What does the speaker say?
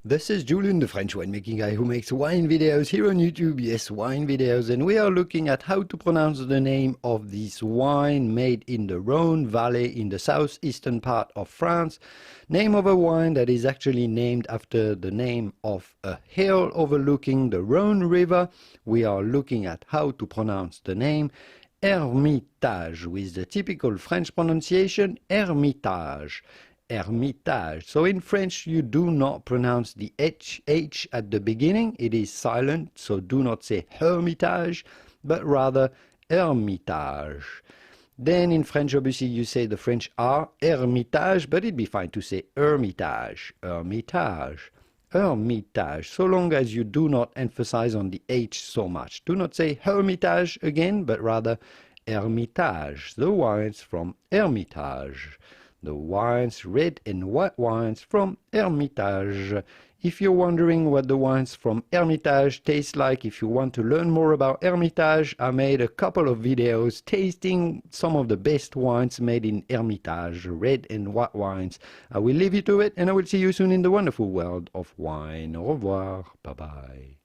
This is Julien, the French winemaking guy who makes wine videos here on YouTube. Yes, wine videos. And we are looking at how to pronounce the name of this wine made in the Rhone Valley in the southeastern part of France. Name of a wine that is actually named after the name of a hill overlooking the Rhone River. We are looking at how to pronounce the name Hermitage with the typical French pronunciation Hermitage. Hermitage. So in French, you do not pronounce the H at the beginning. It is silent, so do not say Hermitage, but rather Hermitage. Then in French, obviously, you say the French R, Hermitage, but it'd be fine to say Hermitage, Hermitage, Hermitage, so long as you do not emphasize on the H so much. Do not say Hermitage again, but rather Hermitage, the wines from Hermitage. The wines, red and white wines from Hermitage. If you're wondering what the wines from Hermitage taste like, if you want to learn more about Hermitage, I made a couple of videos tasting some of the best wines made in Hermitage, red and white wines. I will leave you to it, and I will see you soon in the wonderful world of wine. Au revoir. Bye-bye.